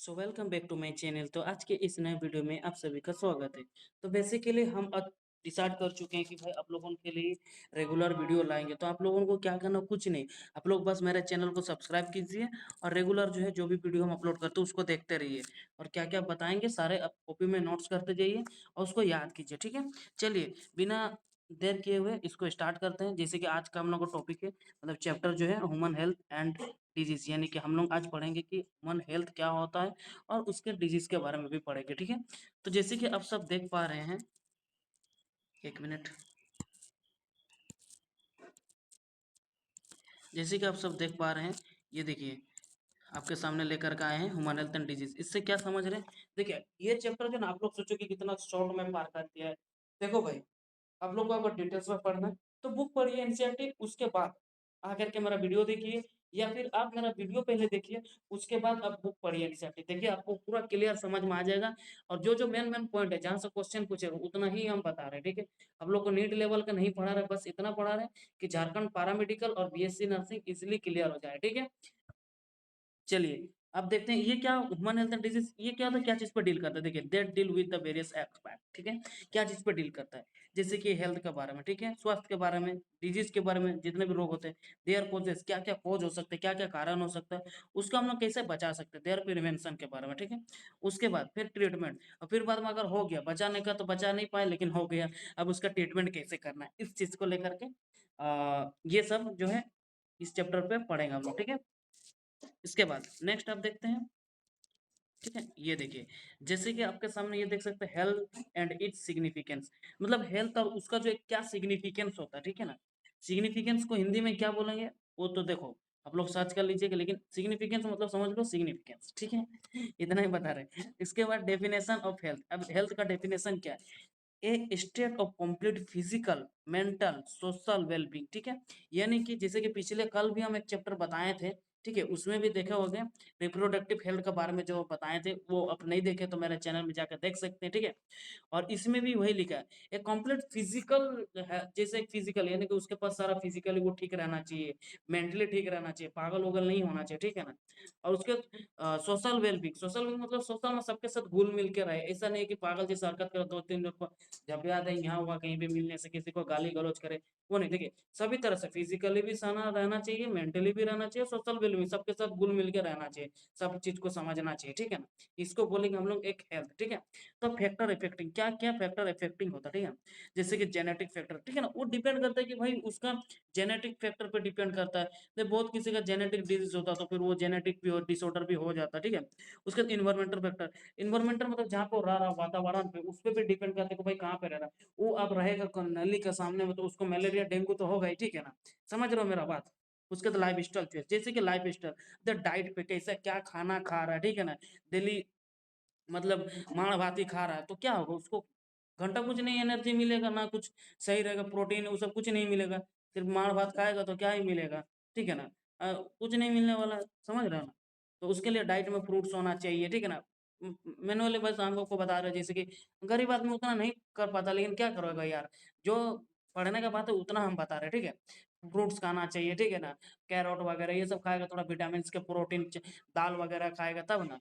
So welcome back to my channel. तो आज के इस नए वीडियो में आप सभी का स्वागत है। तो बेसिकली हम अब डिसाइड कर चुके हैं कि भाई आप लोगों के लिए रेगुलर वीडियो लाएंगे। तो आप लोगों को क्या करना, कुछ नहीं, आप लोग बस मेरे चैनल को सब्सक्राइब कीजिए और रेगुलर जो है जो भी वीडियो हम अपलोड करते हैं उसको देखते रहिए। और क्या क्या बताएंगे सारे आप कॉपी में नोट्स करते जाइए और उसको याद कीजिए, ठीक है। चलिए बिना देर किए हुए इसको स्टार्ट करते हैं। जैसे कि आज का हम लोग का टॉपिक है, मतलब चैप्टर जो है ह्यूमन हेल्थ एंड डिजीज, यानी कि हम लोग आज पढ़ेंगे कि ह्यूमन हेल्थ क्या होता है और उसके डिजीज के बारे में भी पढ़ेंगे, ठीक है। तो जैसे कि आप सब देख पा रहे हैं, एक मिनट, जैसे कि आप सब देख पा रहे हैं, ये देखिए आपके सामने लेकर के आए हैं ह्यूमन हेल्थ एंड डिजीज। इससे क्या समझ रहे हैं? देखिए ये चैप्टर जो ना आप लोग सोचो कि कितना शॉर्ट में पार कर दिया है। देखो भाई, आप लोग को अगर डिटेल्स में पढ़ना है तो बुक पढ़िए एनसीईआरटी, उसके बाद आकर के मेरा वीडियो देखिए, या फिर आप मेरा वीडियो पहले देखिए, उसके बाद आप बुक पढ़िए एनसीईआरटी। देखिए आपको पूरा क्लियर समझ में आ जाएगा। और जो जो मेन मेन पॉइंट है जहाँ से क्वेश्चन पूछेगा उतना ही हम बता रहे हैं, ठीक है। हम लोग को नीट लेवल का नहीं पढ़ा रहे, बस इतना पढ़ा रहे हैं कि झारखंड पैरामेडिकल और बीएससी नर्सिंग इजिली क्लियर हो जाए, ठीक है। चलिए अब देखते हैं ये क्या ह्यूमन हेल्थ एंड डिजीज, ये क्या था, क्या चीज पर डील करता है। देखिए that deal with the various aspect, ठीक है। क्या चीज पर डील करता है, जैसे कि हेल्थ के बारे में, ठीक है, स्वास्थ्य के बारे में, डिजीज के बारे में, जितने भी रोग होते हैं, देयर कॉजेस, क्या क्या कॉज हो सकते हैं, क्या क्या कारण हो सकता है, उसको हम लोग कैसे बचा सकते हैं, देयर प्रिवेंशन के बारे में, ठीक है। उसके बाद फिर ट्रीटमेंट, और फिर बाद में अगर हो गया बचाने का तो बचा नहीं पाए लेकिन हो गया, अब उसका ट्रीटमेंट कैसे करना है, इस चीज को लेकर के ये सब जो है इस चैप्टर पे पढ़ेंगे हम लोग, ठीक है। इसके बाद नेक्स्ट आप देखते हैं, ठीक है। ये देखिए जैसे कि आपके सामने ये देख सकते हैं हेल्थ एंड इट्स सिग्निफिकेंस, मतलब हेल्थ और उसका जो एक क्या सिग्निफिकेंस होता है, ठीक है ना। सिग्निफिकेंस को हिंदी में क्या बोलेंगे वो तो देखो आप लोग सर्च कर लीजिएगा, लेकिन सिग्निफिकेंस मतलब समझ लो सिग्निफिकेंस, ठीक है। इतना ही बता रहे हैं। इसके बाद डेफिनेशन ऑफ हेल्थ, अब हेल्थ का डेफिनेशन क्या है, a state of complete physical mental social wellbeing, ठीक है। यानी कि जैसे कि पिछले कल भी हम एक चैप्टर बताए थे, ठीक है, उसमें भी देखे होंगे रिप्रोडक्टिव हेल्थ के बारे में जो बताए थे, वो अब नहीं देखे तो मेरे चैनल में जाकर देख सकते हैं, ठीक है। और इसमें भी वही लिखा है, एक कंप्लीट फिजिकल है, जैसे एक फिजिकल यानी कि उसके पास सारा फिजिकली वो ठीक रहना चाहिए, मेंटली ठीक रहना चाहिए, पागल वगल नहीं होना चाहिए, ठीक है ना। और उसके सोशल वेलबींग, सोशल वेलबींग मतलब सोशल में सबके साथ घुल मिल के रहे, ऐसा नहीं कि पागल जैसे हरकत करे, दो तीन लोग को जब याद है यहाँ हुआ कहीं भी मिलने से किसी को गाली गलौज करे, वो नहीं। देखिए सभी तरह से फिजिकली भी सना रहना चाहिए, मेंटली भी रहना चाहिए, सोशल वेलबींग सबके साथ घुल मिल के रहना चाहिए, सब चीज को समझना चाहिए, ठीक है ना। इसको बोलेंगे हम लोग एक हेल्थ, ठीक है। तो फैक्टर इफेक्टिंग, क्या क्या फैक्टर इफेक्टिंग होता है, ठीक है। जैसे कि जेनेटिक फैक्टर, ठीक है ना, वो डिपेंड करता है कि भाई उसका जेनेटिक फैक्टर पे डिपेंड करता है। तो बहुत किसी का जेनेटिक डिजीज होता है तो फिर वो जेनेटिक भी डिसऑर्डर भी हो जाता है, ठीक है। उसके बाद इन्वायरमेंटल फैक्टर, इन्वायरमेंटल मतलब जहाँ पे वो रह रहा है, वातावरण पे, उस पे भी डिपेंड करता है कि भाई कहाँ पे रह रहा है वो। अब रहेगा नली के सामने में तो उसको मलेरिया डेंगू तो होगा ही, ठीक है ना। समझ रहे हो मेरा बात। उसके बाद लाइफ स्टाइल चॉइस, जैसे कि लाइफ स्टाइल, द डाइट पे कैसा क्या खाना खा रहा है, ठीक है ना। डेली मतलब माड़ भाती खा रहा है तो क्या होगा उसको, घंटा कुछ नहीं एनर्जी मिलेगा ना, कुछ सही रहेगा, प्रोटीन वो सब कुछ नहीं मिलेगा। सिर्फ माड़ भात खाएगा तो क्या ही मिलेगा, ठीक है ना। कुछ नहीं मिलने वाला, समझ रहे हो ना। तो उसके लिए डाइट में फ्रूट्स होना चाहिए, ठीक है ना। मैंने वाले बस हम लोग को बता रहे हैं, जैसे कि गरीब आदमी उतना नहीं कर पाता, लेकिन क्या करोगा यार, जो पढ़ने का बात है उतना हम बता रहे हैं, ठीक है। फ्रूट्स खाना चाहिए, ठीक है ना। कैरोट वगैरह ये सब खाएगा, थोड़ा विटामिन के प्रोटीन, दाल वगैरह खाएगा तब ना।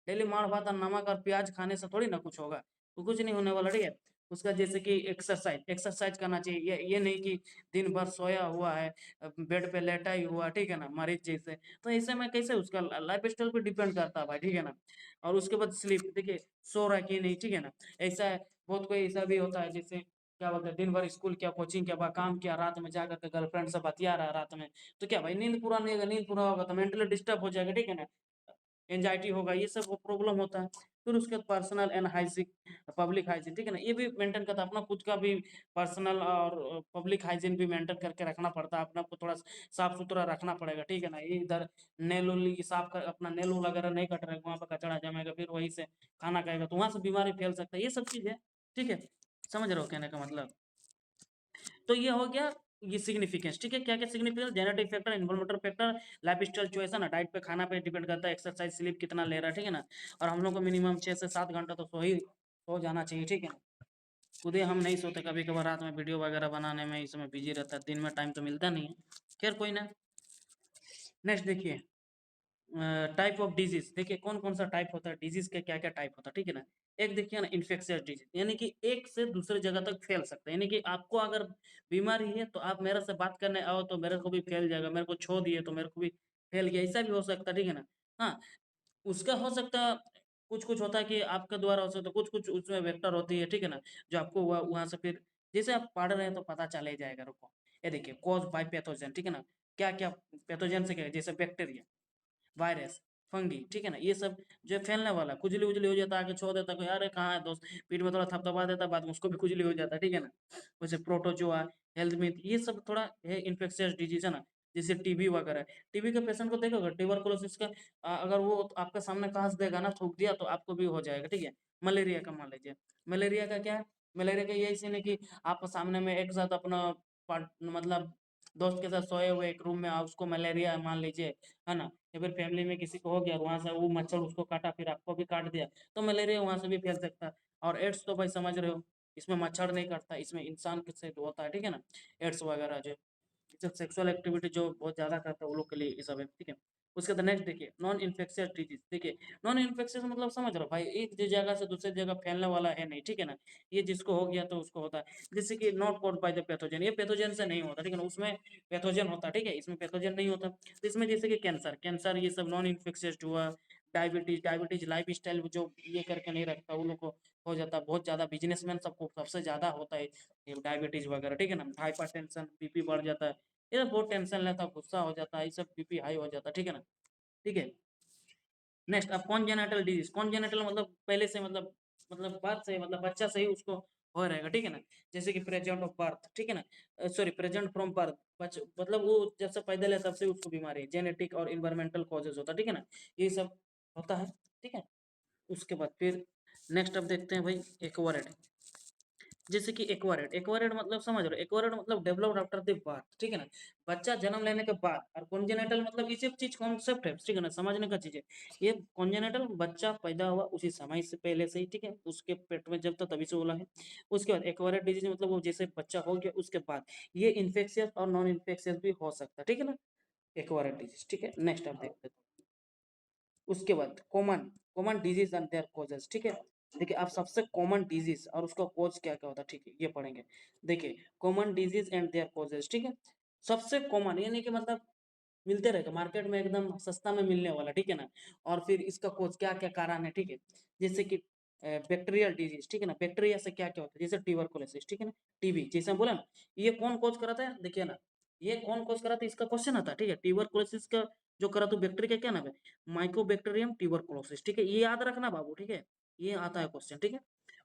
डेली माड़ भात और नमक और प्याज खाने से थोड़ी ना कुछ होगा, तो कुछ नहीं होने वाला, ठीक है। उसका जैसे कि एक्सरसाइज, एक्सरसाइज करना चाहिए, ये नहीं कि दिन भर सोया हुआ है, बेड पे लेटा ही हुआ, ठीक है ना, मरीज जैसे। तो ऐसे में कैसे उसका लाइफ स्टाइल पे डिपेंड करता है भाई, ठीक है ना। और उसके बाद स्लीप, देखिए सो रहा है कि नहीं, ठीक है ना। ऐसा है, बहुत कोई ऐसा भी होता है जैसे क्या बोलते हैं, दिन भर स्कूल किया, कोचिंग किया, काम किया, रात में जाकर के गर्लफ्रेंड से बतिया रहा है रात में, तो क्या भाई नींद पूरा नहीं होगा, नींद पूरा होगा तो मेंटली डिस्टर्ब हो जाएगा, ठीक है ना। एंजाइटी होगा, ये सब प्रॉब्लम होता है। फिर उसके बाद personal and hygiene, public hygiene, ठीक है ना, ये भी मेंटेन करता है, अपना खुद का भी पर्सनल और पब्लिक हाइजीन भी मेंटेन करके रखना पड़ता है, अपने आप को थोड़ा साफ सुथरा रखना पड़ेगा, ठीक है ना। ये इधर नेल उल साफ कर, अपना नेल उल वगैरह नहीं कट रहेगा, वहाँ पर कचरा जमेगा, फिर वहीं से खाना खाएगा तो वहां से बीमारी फैल सकता है, ये सब चीज है, ठीक है। समझ रहे हो कहने का मतलब। तो ये हो गया ये सिग्निफिकेंस, ठीक है। क्या क्या significance, genetic factor, environmental factor, life style choice है ना, डाइट पे खाना पे डिपेंड करता है, एक्सरसाइज स्लीप कितना ले रहा है, ठीक है ना। और हम लोग को मिनिमम 6 से 7 घंटा तो सो जाना चाहिए, ठीक है ना। खुद ही हम नहीं सोते, कभी कभार रात में वीडियो वगैरह बनाने में इसमें बिजी रहता है, दिन में टाइम तो मिलता नहीं है। खैर कोई ना। नेक्स्ट देखिए, टाइप ऑफ डिजीज, देखिए कौन कौन सा टाइप होता है डिजीज के, क्या क्या टाइप होता है, ठीक है ना। एक देखिए ना इन्फेक्शियस डिजीज, यानी कि एक से दूसरे जगह तक फैल सकता है, यानी कि आपको अगर बीमारी है तो आप मेरे से बात करने आओ तो मेरे को भी फैल जाएगा, मेरे को छू दिए तो मेरे को भी फैल गया, ऐसा भी हो सकता है, ठीक है ना। हाँ, उसका हो सकता है, कुछ-कुछ होता है कि आपके द्वारा हो सकता है, कुछ-कुछ उसमें वेक्टर होती है, ठीक है ना? जो आपको वहाँ वहाँ से फिर जैसे आप पढ़ रहे हैं तो पता चल ही जाएगा, रुको। ये देखिए कॉज़ बाय पैथोजन, ठीक है ना? क्या-क्या पैथोजन से क्या है, जैसे बैक्टीरिया, वायरस, फंगी, ठीक है ना? ये सब जो है फैलने वाला है, खुजली-वुजली हो जाता है, आके छू देता है कोई, "अरे! कहाँ है दोस्त?" पीठ में थोड़ा थपथपा देता है, बाद में उसको भी खुजली हो जाता है, ठीक है ना? वैसे प्रोटोज़ोआ, हेल्थ मिथ, ये सब थोड़ा है इन्फेक्शियस डिजीज़ है ना? जैसे टीबी वगैरह। टीबी के पेशेंट को देखा होगा, ट्यूबरकुलोसिस का अगर वो आपके सामने काँच देगा ना, थूक दिया तो आपको भी हो जाएगा, ठीक है? मलेरिया का मान लीजिए, मलेरिया का क्या है? मलेरिया का यही सीन है कि आप सामने में एक साथ अपना मतलब दोस्त के साथ सोए हुए एक रूम में, आप उसको मलेरिया मान लीजिए, है ना? या फिर फैमिली में किसी को हो गया और वहाँ से वो मच्छर उसको काटा, फिर आपको भी काट दिया, तो मलेरिया वहाँ से भी फैल सकता है। और एड्स तो भाई समझ रहे हो, इसमें मच्छर नहीं काटता, इसमें इंसान के से होता है, ठीक है ना? एड्स वगैरह जो जब सेक्सुअल एक्टिविटी जो बहुत ज़्यादा करता है, वो लोग के लिए ये सब है, ठीक है? उसके बाद नेक्स्ट देखिए, नॉन इन्फेक्शियस डिजीज़, देखिए, नॉन इन्फेक्शियस मतलब समझ रहे हो भाई, एक जगह से दूसरी जगह फैलने वाला है नहीं, ठीक है ना? ये जिसको हो गया तो उसको होता है। जैसे कि not caused by the pathogen, ये पैथोजन से नहीं होता, ठीक है ना? उसमें पैथोजन होता है, ठीक है? इसमें पैथोजन नहीं होता। तो इसमें जैसे कि कैंसर, कैंसर ये सब नॉन इन्फेक्शियस हुआ, डायबिटीज़, डायबिटीज़ लाइफ़स्टाइल जो ये करके नहीं रखता, उन लोग को हो जाता है। बहुत ज़्यादा बिज़नेसमैन सबको सबसे ज़्यादा होता है ये डायबिटीज़ वगैरह, ठीक है ना? हाइपरटेंशन, बीपी बढ़ जाता है। ये बहुत टेंशन लेता है, गुस्सा हो जाता है, ये सब बीपी हाई हो जाता है, ठीक है ना? ठीक है? नेक्स्ट अब कॉन्जेनिटल डिजीज़, कॉन्जेनिटल मतलब पहले से मतलब बर्थ से मतलब बच्चा से ही उसको हो रहेगा, ठीक है ना? जैसे कि प्रेज़ेंट ऑफ बर्थ, ठीक है ना? सॉरी प्रेज़ेंट फ्रॉम बर्थ, मतलब वो जब से पैदा लिया तब से उसको बीमारी है, जेनेटिक और एनवायरमेंटल कॉजेज़ होता है, ठीक है ना? ये सब होता है, ठीक है? उसके बाद फिर नेक्स्ट अब देखते हैं भाई एक्वायर्ड, जैसे कि एक्वायर्ड, एक्वायर्ड मतलब समझ रहे हो, एक्वायर्ड मतलब डेवलप्ड आफ्टर द बर्थ, ठीक है ना? बच्चा जन्म लेने के बाद, और कॉन्जेनिटल मतलब ये सब चीज़ कॉन्सेप्ट है, ठीक है ना? समझने का चीज़ है। ये कॉन्जेनिटल बच्चा पैदा हुआ उसी समय से पहले से ही, ठीक है? उसके पेट में जब था तभी से बोला है। उसके बाद एक्वायर्ड डिजीज़ मतलब वो जैसे बच्चा हो गया उसके बाद, ये इन्फेक्शियस और नॉन इन्फेक्शियस भी हो सकता है, ठीक है ना? एक्वायर्ड डिजीज़, ठीक है? नेक्स्ट आप देखते हैं। उसके बाद common common disease and their causes, ठीक है। देखिए आप सबसे कॉमन डिजीज और उसका कॉज क्या क्या होता है, ठीक है, ये पढ़ेंगे। देखिए common disease and their causes, ठीक है। सबसे कॉमन यानी कि मतलब मिलते रहेगा मार्केट में, एकदम सस्ता में मिलने वाला, ठीक है ना। और फिर इसका कॉज क्या क्या कारण है, ठीक है। जैसे कि बैक्टीरियल डिजीज, ठीक है ना। बैक्टीरिया से क्या क्या होता है, जैसे ट्यूबरकुलोसिस, ठीक है ना। टीबी जैसे हम बोला ना, ये कौन कॉज कराता है, देखिए ना, ये कौन कॉज कराता है, इसका क्वेश्चन आता है, ठीक है। ट्यूबरकुलोसिस का जो करा तो बैक्टीरिया का क्या नाम है, माइकोबैक्टीरियम ट्यूबरकुलोसिस, ठीक है, ये याद रखना बाबू, ठीक है। ये आता है क्वेश्चन, ठीक है।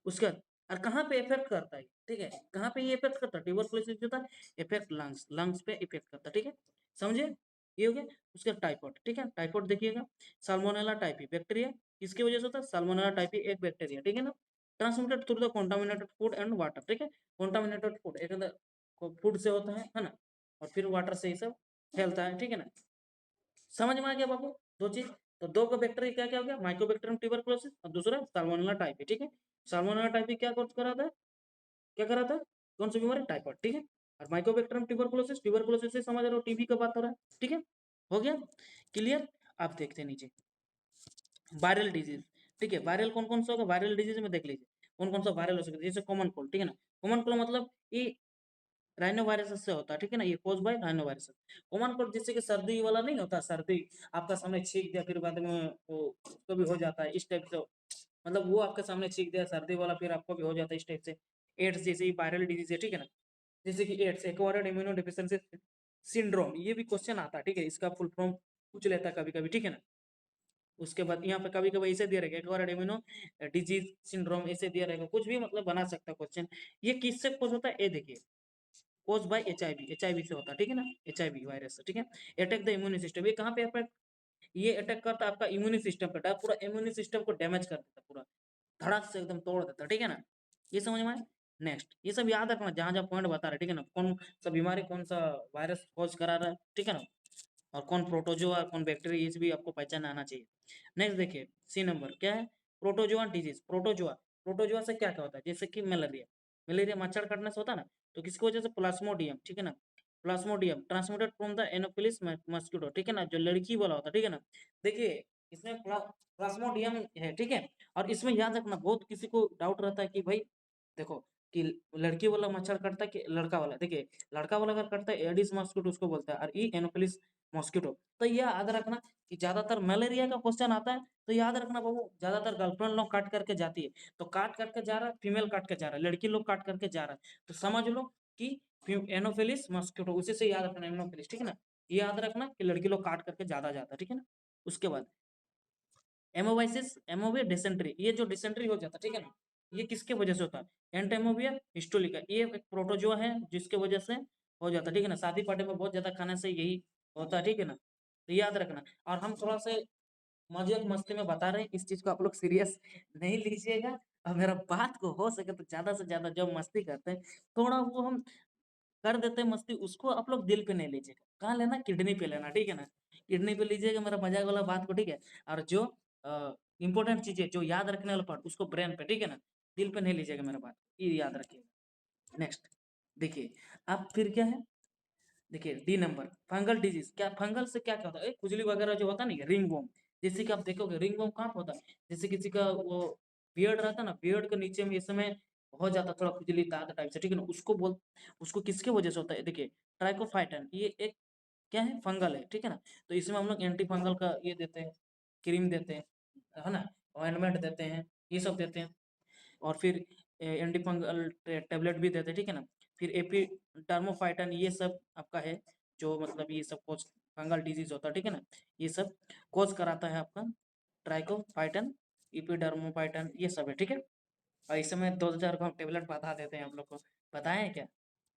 उसके बाद और कहाँ पे इफेक्ट करता है, ठीक है, कहाँ पे ये इफेक्ट करता है, ट्यूबरकुलोसिस जो था इफेक्ट लंग्स, लंग्स पे इफेक्ट करता है, ठीक है, समझे। ये हो गया। उसके बाद टाइफाइड, ठीक है, टाइफाइड देखिएगा, साल्मोनेला टाइफी बैक्टीरिया, किसकी वजह से होता है, साल्मोनेला टाइफी एक बैक्टीरिया, ठीक है ना। Transmitted through the contaminated food and water, ठीक है। कॉन्टामिनेटेड फूड एक फूड से होता है ना, और फिर वाटर से ही सब फैलता है, ठीक है ना। समझ में आ गया बाबू, दो चीज। तो दो का बैक्टीरिया क्या क्या हो गया, माइकोबैक्टीरियम ट्यूबरकुलोसिस और दूसरा साल्मोनेला टाइफी, ठीक है। साल्मोनेला टाइफी क्या कॉज कराता है, क्या कराता है, कौन सी बीमारी, टाइफाइड, ठीक है। और माइकोबैक्टीरियम ट्यूबरकुलोसिस, ट्यूबरकुलोसिस से समझ रहे हो, टीबी का बात हो रहा है, ठीक है। हो गया क्लियर। आप देखते हैं नीचे वायरल डिजीज, ठीक है। वायरल कौन कौन सा होगा, वायरल डिजीज में देख लीजिए कौन कौन सा वायरल हो सकता है, जैसे कॉमन कोल्ड, ठीक है ना। कॉमन कोल्ड मतलब ये राइनो वायरस से होता है, ठीक है ना, ये cause by rhinovirus. Common cold जैसे कि सर्दी वाला नहीं होता, सर्दी आपका सामने छींक दिया फिर बाद में वो उसको भी हो जाता है इस टाइप से, मतलब वो आपके सामने छींक दिया सर्दी वाला फिर आपको भी हो जाता है इस टाइप से। एड्स जैसे वायरल डिजीज है, ठीक है ना। जैसे कि ads acquired immuno deficiency syndrome, ये भी क्वेश्चन आता है, ठीक है, इसका फुल फॉर्म पूछ लेता है कभी कभी, ठीक है ना। उसके बाद यहाँ पे कभी कभी ऐसे दिया रहेगा एक्वायर्ड इम्यूनो डिजीज सिंड्रोम, ऐसे दिया रहेगा, कुछ भी मतलब बना सकता है क्वेश्चन। ये किससे खोज होता है, ये देखिए कोज बाय एचआईवी, एचआईवी से होता है, ठीक है ना, एचआईवी वायरस से, ठीक है। अटैक द इम्यून सिस्टम, ये कहाँ पे अटैक, ये अटैक करता है आपका इम्यून सिस्टम पे, पूरा इम्यून सिस्टम को डैमेज कर देता है, पूरा धड़ाक से एकदम तोड़ देता है, ठीक है ना। ये समझ में आया। नेक्स्ट ये सब याद रखना, जहां जहां पॉइंट बता रहे, ठीक है ना, कौन सा बीमारी कौन सा वायरस कॉज करा रहा है, ठीक है ना। और कौन प्रोटोजोआ कौन बैक्टीरिया, ये भी आपको पहचान आना चाहिए। नेक्स्ट देखिए सी नंबर क्या है, प्रोटोजोआ डिजीज, प्रोटोजोआ, प्रोटोजोआ से क्या क्या होता है, जैसे कि मलेरिया, मलेरिया मच्छर काटने से होता है ना, तो किसकी वजह से, प्लाज्मोडियम, ठीक है ना। Plasmodium transmitted from the Anopheles mosquito, ठीक है ना, जो लड़की वाला होता है, ठीक है ना। देखिए इसमें प्लाज्मोडियम है, ठीक है। और इसमें याद रखना, बहुत किसी को डाउट रहता है कि भाई देखो कि लड़की वाला मच्छर काटता है कि लड़का वाला। देखिए लड़का वाला अगर काटता है एडिस मॉस्किटो उसको बोलता है, और ई एनोफिलिस मॉस्किटो। तो यह याद रखना कि ज्यादातर मलेरिया का क्वेश्चन आता है, तो याद रखना बाबू, ज्यादातर गर्लफ्रेंड लोग काट करके जाती है, तो काट करके जा रहा है, फीमेल काट के जा रहा है, लड़की लोग काट करके जा रहा है, तो समझ लो कि एनोफिलिस मॉस्किटो, उसी से याद रखना एनोफिलिस, ठीक है ना। ये याद रखना कि लड़की लोग काट करके ज्यादा जाता है, ठीक है ना। उसके बाद एमोवाइसिस एमोविया डिसेंट्री, ये जो डिसेंट्री हो जाता है, ठीक है ना, ये किसके वजह से होता है, एंटेमोविया हिस्टोलिका, ये एक प्रोटोजोआ है जिसके वजह से हो जाता है, ठीक है ना। शादी पार्टी में बहुत ज्यादा खाने से यही होता है, ठीक है ना, तो याद रखना। और हम थोड़ा सा मजाक मस्ती में बता रहे हैं, इस चीज को आप लोग सीरियस नहीं लीजिएगा। और मेरा बात को हो सके तो ज्यादा से ज्यादा जो मस्ती करते हैं, थोड़ा वो हम कर देते हैं मस्ती, उसको आप लोग दिल पे नहीं लीजिएगा। कहाँ लेना, किडनी पे लेना, ठीक है ना। किडनी पे लीजिएगा मेरा मजाक वाला बात को, ठीक है। और जो इंपॉर्टेंट चीजें जो याद रखने वाला पार्ट, उसको ब्रेन पे, ठीक है ना, दिल पे नहीं लीजिएगा मेरा बात, ये याद रखिएगा। नेक्स्ट देखिए, अब फिर क्या है, देखिए डी नंबर, फंगल डिजीज। क्या फंगल से क्या क्या होता है, खुजली वगैरह जो होता है ना, रिंग वर्म। जैसे कि आप देखोगे रिंग वर्म कहाँ पे होता है, जैसे किसी का वो बियर्ड रहता है ना, बियर्ड के नीचे में इस समय हो जाता है थोड़ा खुजली दाग टाइप से, ठीक है ना, उसको किसके वजह से होता है, देखिए ट्राइकोफाइटन, ये एक क्या है, फंगल है, ठीक है ना। तो इसमें हम लोग एंटी फंगल का ये देते हैं, क्रीम देते हैं, है ना, ऑइंटमेंट देते हैं, ये सब देते हैं। और फिर एंटी फंगल टेबलेट भी देते हैं, ठीक है ना। फिर एपिडर्मोफाइटन, ये सब आपका है, जो मतलब ये सब कोज फंगल डिजीज होता है, ठीक है ना, ये सब कोज कराता है आपका ट्राइकोफाइटन, एपिडर्मोफाइटन, ये सब है, ठीक है। और इस समय 2000 का टेबलेट बता देते हैं आप लोग को, बताएं क्या,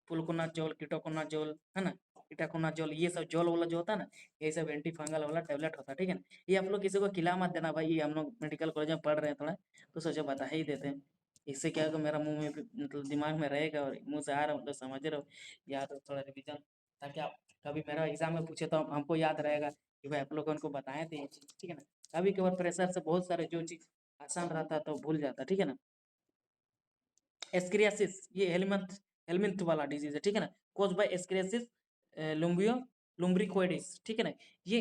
फ्लुकोनाजोल, कीटोकोनाजोल, है ना, इटाकोनाजोल, ये सब जोल वाला जो होता है ना, ये सब एंटी फंगल वाला टेबलेट होता है, ठीक है ना। ये आप लोग किसी को खिला मत देना भाई, ये हम लोग मेडिकल कॉलेज में पढ़ रहे हैं थोड़ा, तो सोचो बता ही देते हैं। इससे क्या होगा, मेरा मुंह में मतलब दिमाग में रहेगा, और मुंह से आ रहा मतलब समझ रहे हो, याद हो थोड़ा रिविजन, ताकि आप कभी मेरा एग्जाम में पूछे तो हमको याद रहेगा कि भाई आप लोगों को बताए थे ये चीज, ठीक है ना। कभी कभार प्रेशर से बहुत सारे जो चीज आसान रहता है तो भूल जाता, ठीक है ना। एस्क्रियासिस, ये हेलमिंथ वाला डिजीज है, ठीक है ना, कोज बाय एस्क्रियासिस लुम्बियो लुम्ब्रिकोइडिस, ठीक है ना। ये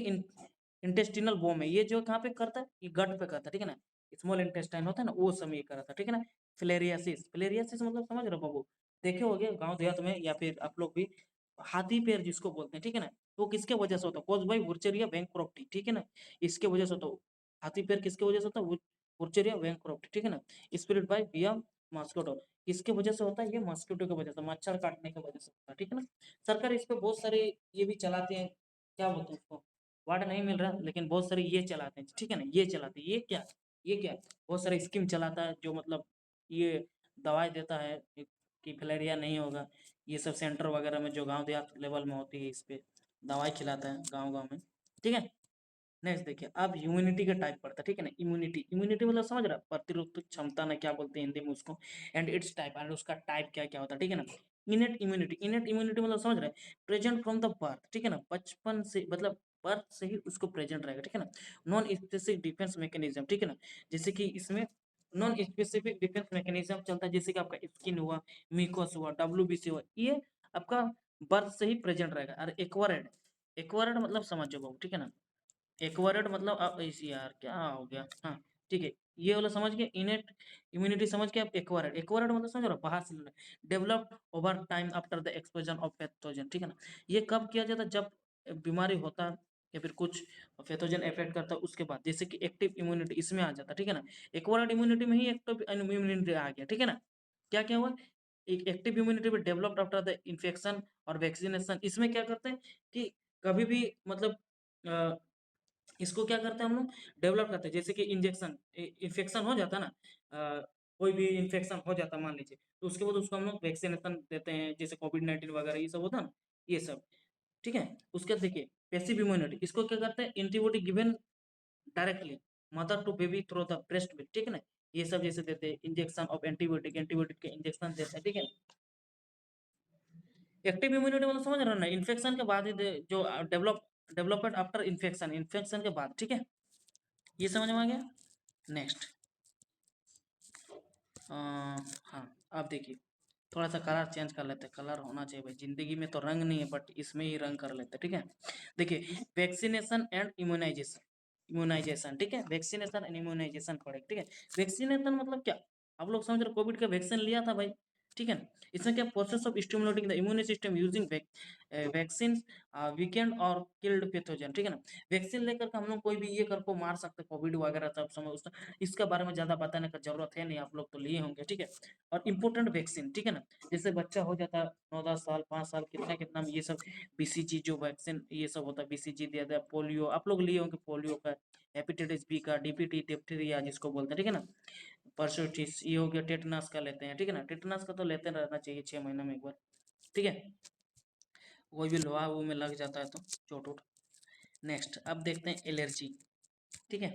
इंटेस्टिनल वोम है, ये जो कहाँ पे करता है, ये गट पे करता है, ठीक है ना, स्मॉल इंटेस्टाइन होता है ना, वो समय कर रहा था, ठीक है ना। फिलेरियासिस, फिलेरियासिस मतलब समझ रहे हो बाबू, देखे होगे गांव देहात में, या फिर आप लोग भी हाथी पैर जिसको बोलते हैं, ठीक है ना, तो किसके वजह से होता है, कोज बाय वुर्चेरिया बैंकक्रप्टी, ठीक है ना, इसके वजह से होता है। हाथी पैर किसके वजह से होता है, वुर्चेरिया बैंकक्रप्टी, ठीक है ना। स्पिरिट बाय विया मॉस्किटो, किसके वजह से होता है, ये मॉस्किटो की वजह से, मच्छर काटने की वजह से होता है, ठीक है ना। सरकार इस पे बहुत सारे ये भी चलाते हैं, क्या बोलते हैं उसको, वार्ड नहीं मिल रहा, लेकिन बहुत सारे ये चलाते हैं, ठीक है ना, ये चलाते हैं, ये क्या बहुत सारे स्कीम चलाता है, जो मतलब ये दवाई देता है कि फिलेरिया नहीं होगा, ये सब सेंटर वगैरह में जो गांव देहात लेवल में होती है, इस पे दवाई खिलाता है गांव गांव में, ठीक है। नेक्स्ट देखिए, अब इम्यूनिटी का टाइप पड़ता है, ठीक है ना। इम्यूनिटी, इम्यूनिटी मतलब समझ रहा है, प्रतिरोधक क्षमता ना क्या बोलते हैं हिंदी में उसको, एंड इट्स टाइप, एंड उसका टाइप क्या क्या होता है, ठीक है ना। इनेट इम्यूनिटी, इनेट इम्यूनिटी मतलब समझ रहे हैं, प्रेजेंट फ्रॉम द बर्थ, ठीक है ना, बचपन से मतलब बर्थ से ही उसको प्रेजेंट रहेगा, ठीक है ना। नॉन स्पेसिफिक डिफेंस मैकेनिज्म, ठीक है ना, जैसे कि इसमें नॉन स्पेसिफिक डिफेंस मैकेनिज्म चलता है, जैसे कि आपका स्किन हुआ, म्यूकस हुआ, WBC हुआ, ये आपका बर्थ से ही प्रेजेंट रहेगा। और एक्वायर्ड, एक्वायर्ड मतलब समझो बाबू, ठीक है ना। एक्वायर्ड मतलब आप ऐसी यार क्या हो गया, हाँ ठीक है, ये वाला समझ गए, इनेट इम्यूनिटी समझ के, आप एक्वायर्ड, एक्वायर्ड मतलब समझ रहे हो, बाहर से developed over time after the exposure of pathogen, ठीक है ना। ये कब किया जाता है, जब बीमारी होता है या फिर कुछ पैथोजन इफेक्ट करता है उसके बाद, जैसे कि एक्टिव इम्यूनिटी इसमें आ जाता है, ठीक है ना। एक्वायर्ड इम्यूनिटी में ही एक्टिव इम्यूनिटी आ गया, ठीक है ना। क्या क्या हुआ, एक एक्टिव इम्यूनिटी भी डेवलप्ड आफ्टर द इन्फेक्शन और वैक्सीनेशन, इसमें क्या करते हैं कि कभी भी मतलब इसको क्या करते हैं हम लोग, डेवलप करते हैं, जैसे कि इंजेक्शन इन्फेक्शन हो जाता है ना, कोई भी इन्फेक्शन हो जाता है मान लीजिए, तो उसके बाद उसको हम लोग वैक्सीनेशन देते हैं, जैसे कोविड-19 वगैरह ये सब होता है ना, ये सब, ठीक है। उसके बाद देखिए पैसिव इम्यूनिटी, इसको क्या करते हैं, antibody given directly mother to baby through the breast milk, ठीक है ना। ये सब जैसे देते हैं इंजेक्शन ऑफ एंटीबायोटिक, एंटीबायोटिक के इंजेक्शन देते हैं, ठीक है। एक्टिव इम्यूनिटी मतलब समझ रहे हो ना, इन्फेक्शन के बाद ही जो डेवलपमेंट आफ्टर इन्फेक्शन, इन्फेक्शन के बाद, ठीक है, ये समझ में आ गया। नेक्स्ट हाँ, आप देखिए थोड़ा सा कलर चेंज कर लेते हैं, कलर होना चाहिए भाई, जिंदगी में तो रंग नहीं है बट इसमें ही रंग कर लेते हैं, ठीक है। देखिए वैक्सीनेशन एंड इम्यूनाइजेशन, इम्यूनाइजेशन ठीक है, वैक्सीनेशन एंड इम्यूनाइजेशन पढ़े, ठीक है। वैक्सीनेशन मतलब क्या, आप लोग समझ रहे, कोविड का वैक्सीन लिया था भाई, ठीक है ना। इसमें क्या, process of stimulating the immune system using vaccine weekend और किल्ड पैथोजन, ठीक है ना। वैक्सीन लेकर के हम लोग कोई भी ये कर को मार सकते, कोविड वगैरह सब समझ इसके बारे में ज्यादा बताने का जरूरत है नहीं, आप लोग तो लिए होंगे, ठीक है। और इम्पोर्टेंट वैक्सीन, ठीक है ना, जैसे बच्चा हो जाता है 9-10 साल 5 साल कितना कितना में, ये सब बीसीजी जो वैक्सीन ये सब होता है, बीसीजी दिया जाता है, पोलियो आप लोग लिए होंगे, पोलियो का, हेपेटाइटिस बी का, डीपीटी डिप्थीरिया जिसको बोलते हैं, ठीक है ना, परसोटिस ये हो गया, टेटनस का लेते हैं, ठीक है ना, टेटनस का तो लेते रहना चाहिए 6 महीने में एक बार, ठीक है, कोई भी लोहा वो में लग जाता है तो चोट उठ। नेक्स्ट अब देखते हैं एलर्जी, ठीक है।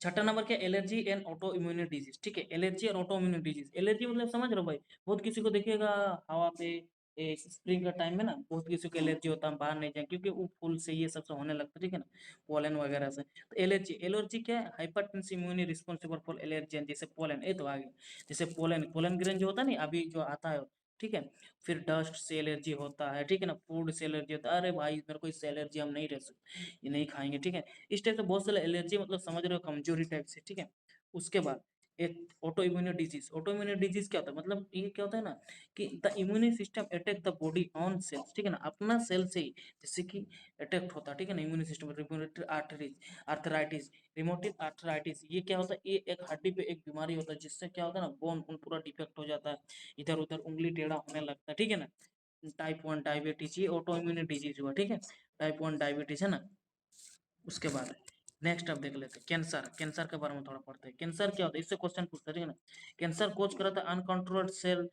छठा नंबर क्या, allergy and auto immune disease, ठीक है, एलर्जी और ऑटो इम्यून डिजीज, एलर्जी मतलब समझ रहे हो भाई, बहुत किसी को देखिएगा हवा पे, स्प्रिंग का टाइम में ना बहुत किसी को एलर्जी होता है, बाहर नहीं जाए क्योंकि वो फूल से ये सब से होने लगता है, ठीक है ना, पोलन वगैरह से। तो एलर्जी, एलर्जी क्या है, hypertensive immune responsible for allergy, जैसे पोलन, ये तो आ गया, जैसे पोलन, पोलन ग्रेन जो होता है ना अभी जो आता है, ठीक है। फिर डस्ट से एलर्जी होता है, ठीक है ना, फूड से एलर्जी होता है, अरे भाई मेरे को इससे एलर्जी, हम नहीं रह सकते, ये नहीं खाएंगे, ठीक है। इस टाइप से बहुत सारे एलर्जी मतलब समझ रहे हो, कमजोरी टाइप से, ठीक है। उसके बाद एक auto immune disease, auto immune disease क्या होता है, मतलब ये क्या होता है ना कि the immune system attack the body on cells, ठीक है ना, अपना सेल से ही जैसे कि अटैक होता है, ठीक है ना, immune system, rheumatoid arthritis, arthritis, rheumatoid arthritis, ये क्या होता है, ये एक हड्डी पे एक बीमारी होता है जिससे क्या होता है ना, बोन पूरा डिफेक्ट हो जाता है, इधर उधर उंगली टेढ़ा होने लगता है, ठीक है ना। टाइप 1 डायबिटीज, ये ऑटो इम्यून डिजीज हुआ, ठीक है, टाइप 1 डायबिटीज है ना। उसके बाद नेक्स्ट अब देख लेते हैं कैंसर, कैंसर के बारे में थोड़ा पढ़ते हैं, कैंसर क्या होता है, इससे क्वेश्चन पूछते हैं, ठीक है ना। कैंसर कोज करता है uncontrolled cell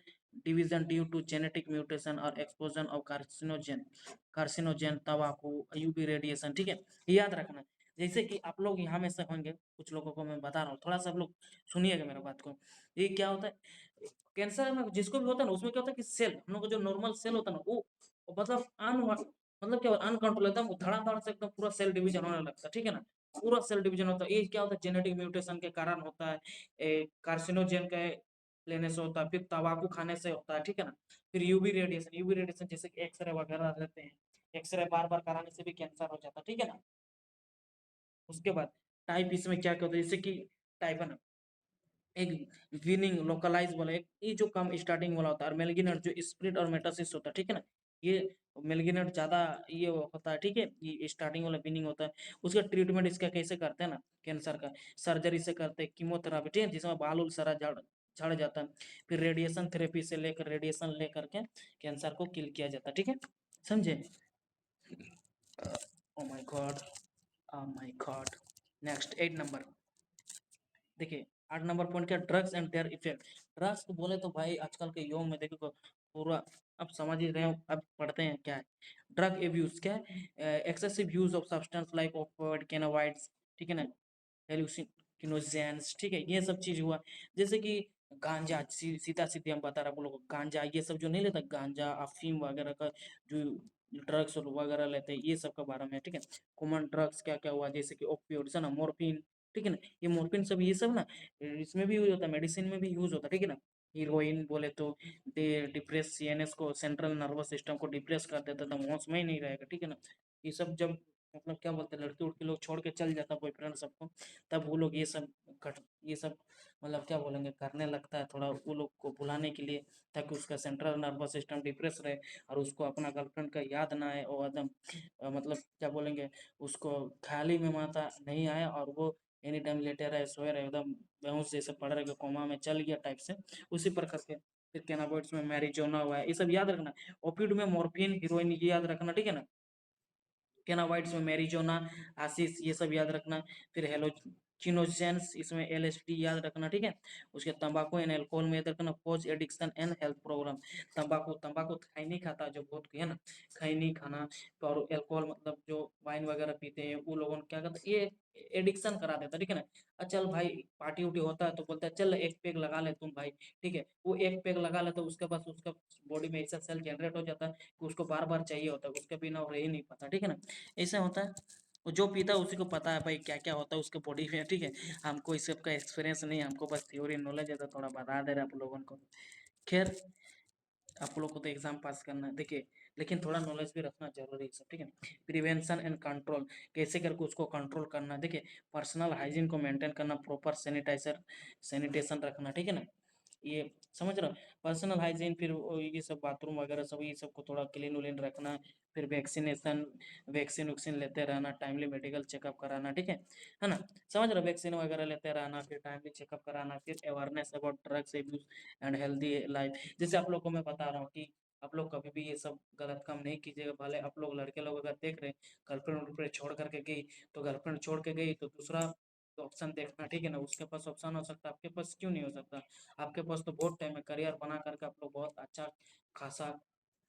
division due to genetic mutation और एक्सपोजर ऑफ कार्सिनोजेन, कार्सिनोजेन, तंबाकू, यूवी रेडिएशन, ठीक है, ये याद रखना। जैसे कि आप लोग यहाँ में से होंगे, कुछ लोगों को मैं बता रहा हूँ, थोड़ा सा आप लोग सुनिएगा मेरा बात को। ये क्या होता है, कैंसर में जिसको भी होता है ना, उसमें क्या होता है कि सेल, हम लोग का जो नॉर्मल सेल होता है ना, वो मतलब मतलब क्या अनकंट्रोल, एकदम धड़ाधड़ से एकदम पूरा सेल डिवीजन होने लगता है, ठीक है ना, पूरा सेल डिवीजन होता है, ये क्या होता है, जेनेटिक म्यूटेशन के कारण होता है, कार्सिनोजेन के लेने से होता है, फिर तंबाकू खाने से होता है, ठीक है ना। फिर यूवी रेडिएशन, यूवी रेडिएशन जैसे कि एक्सरे वगैरह रहते हैं, एक्सरे बार बार कराने से भी कैंसर हो जाता है, ठीक है ना। उसके बाद टाइप इसमें क्या क्या होता है, जैसे कि टाइप है ना, एक विनिंग लोकलाइज वाला, एक ये जो कम स्टार्टिंग वाला होता है, और मेलगिनट जो स्प्लिट और मेटासिस होता है, ठीक है ना। ये मेलगिनट ज्यादा ये होता है, ठीक है, ये स्टार्टिंग वाला विनिंग होता है। उसका ट्रीटमेंट इसका कैसे करते हैं ना, कैंसर का, सर्जरी से करते हैं, कीमोथेरापी, ठीक है, जिसमें बाल उल सारा झड़ झड़ जाता है, फिर रेडिएशन थेरेपी से लेकर, रेडिएशन लेकर के कैंसर को किल किया जाता है, ठीक है, समझे। Oh my god, oh my god. Next 8 number, देखिए 8 नंबर पॉइंट क्या, drugs and their effect. Drugs को बोले तो भाई आजकल के युग में देखो पूरा, अब समझ ही रहे हो, अब पढ़ते हैं क्या है। ड्रग एब्यूज क्या है, excessive use of substance like opioid, cannabinoids, ठीक है ना, हेलुसिनोजेंस, ठीक है, ये सब चीज हुआ। जैसे कि गांजा, सीधा सीधे हम बता रहे हैं आप लोगों को, गांजा ये सब जो नहीं लेता, गांजा अफीम वगैरह का जो ड्रग्स वगैरह लेते हैं, ये सब के बारे में, ठीक है। कॉमन ड्रग्स क्या क्या हुआ, जैसे कि ओपियोइड्स है ना, मोर्फिन, ठीक है ना, ये मोर्फिन सब ये सब ना इसमें भी यूज होता है, मेडिसिन में भी यूज होता है, ठीक है ना। हीरोइन बोले तो डिप्रेस सीएनएस को, सेंट्रल नर्वस सिस्टम को डिप्रेस कर देता था, होश में ही नहीं रहेगा, ठीक है ना। ये सब जब मतलब क्या बोलते हैं, लड़की उड़की लोग छोड़ के चल जाता बॉयफ्रेंड सबको, तब वो लोग ये सब ये सब मतलब क्या बोलेंगे करने लगता है, थोड़ा वो लोग को भुलाने के लिए, ताकि उसका सेंट्रल नर्वस सिस्टम डिप्रेस रहे, और उसको अपना गर्लफ्रेंड का याद ना आए, और एकदम मतलब क्या बोलेंगे, उसको ख्याली में माता नहीं आए, और वो एनी टाइम लेटे रहे, सोए रहे, एकदम बेहोश जैसे पड़ रहे, कोमा में चल गया टाइप से, उसी प्रकार के। फिर कैनाबॉइड्स में मैरिजोना हुआ है, ये सब याद रखना। ओपिड में मॉर्फिन, हीरोइन, ये याद रखना, ठीक है ना। कैनाबाइड्स में मैरिजोना, आशीष, ये सब याद रखना। फिर हेलोचिनोजेंस, इसमें एलएसडी याद रखना, ठीक है। उसके तंबाकू एंड अल्कोहल में याद रखना, pose addiction and health programme. तंबाकू, तंबाकू खाई नहीं खाता जो बहुत है ना, खाई नहीं खाना। तो और अल्कोहल मतलब जो वाइन वगैरह पीते हैं वो लोगों को क्या करता है, ये एडिक्शन करा देता है, ठीक है ना। चल भाई पार्टी उटी होता है तो बोलता है चल एक पेग लगा ले तुम भाई, ठीक है, वो एक पेग लगा ले तो उसके पास उसका बॉडी में ऐसा सेल जनरेट हो जाता है कि उसको बार बार चाहिए होता है, उसके बिना वो रह ही नहीं पाता, ठीक है ना। ऐसा होता है, वो जो पीता है उसी को पता है भाई क्या क्या होता है उसके बॉडी में, ठीक है। हमको इस सब का एक्सपीरियंस नहीं है, हमको बस थ्योरी नॉलेज है, तो थोड़ा बता दे रहे आप लोगों को। खैर आप लोग को तो एग्जाम पास करना है, देखिए लेकिन थोड़ा नॉलेज भी रखना जरूरी है सब, ठीक है। प्रिवेंशन एंड कंट्रोल, कैसे करके उसको कंट्रोल करना, देखिए पर्सनल हाइजीन को मेंटेन करना, प्रॉपर सैनिटेशन रखना, ठीक है ना, ये समझ रहे हो। पर्सनल हाइजीन, फिर ये सब बाथरूम वगैरह सब, ये सब को थोड़ा क्लीन उलीन रखना। फिर वैक्सीनेशन, वैक्सीन वैक्सीन लेते रहना, टाइमली मेडिकल चेकअप कराना, ठीक है ना। समझ रहे हो, वैक्सीन वगैरह लेते रहना, फिर टाइमली चेकअप कराना, फिर awareness about drugs abuse and healthy life. जैसे आप लोग को मैं बता रहा हूँ कि आप लोग कभी भी ये सब गलत काम नहीं कीजिएगा। भले आप लोग लड़के लोग अगर देख रहे हैं गर्लफ्रेंड वर्लफ्रेंड छोड़ करके गई, तो गर्लफ्रेंड छोड़ के गई तो दूसरा ऑप्शन देखना, ठीक है ना। उसके पास ऑप्शन हो सकता है, आपके पास क्यों नहीं हो सकता। आपके पास तो बहुत टाइम है, करियर बना करके आप लोग बहुत अच्छा खासा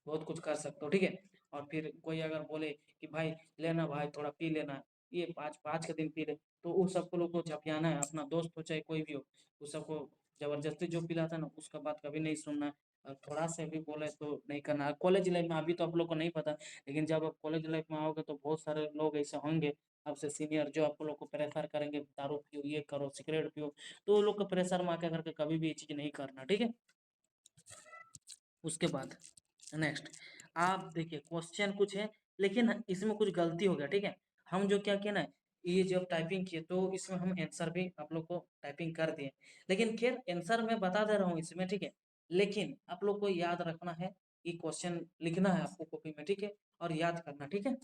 बहुत कुछ कर सकते हो, ठीक है। और फिर कोई अगर बोले कि भाई लेना भाई थोड़ा पी लेना, ये पाँच पाँच के दिन पी ले, तो उस सबको लोग को झपियाना है, अपना दोस्त हो चाहे कोई भी हो, उस सबको जबरदस्ती जो पिलाता है ना उसका बात कभी नहीं सुनना है। और थोड़ा सा भी बोले तो नहीं करना। कॉलेज लाइफ में अभी तो आप लोग को नहीं पता, लेकिन जब आप कॉलेज लाइफ में आओगे तो बहुत सारे लोग ऐसे होंगे आपसे सीनियर जो आप लोग को प्रेफर करेंगे, दारू पियो, ये करो, सिगरेट पियो, तो वो लोग का प्रेशर में आके करके कभी भी ये चीज नहीं करना, ठीक है। उसके बाद नेक्स्ट, आप देखिए क्वेश्चन कुछ है, लेकिन इसमें कुछ गलती हो गया, ठीक है। हम जो क्या किया ना, ये जब टाइपिंग किए तो इसमें हम आंसर भी आप लोग को टाइपिंग कर दिए, लेकिन खैर आंसर मैं बता दे रहा हूँ इसमें, ठीक है। लेकिन आप लोग को याद रखना है कि क्वेश्चन लिखना है आपको कॉपी में, ठीक है, और याद करना, ठीक है।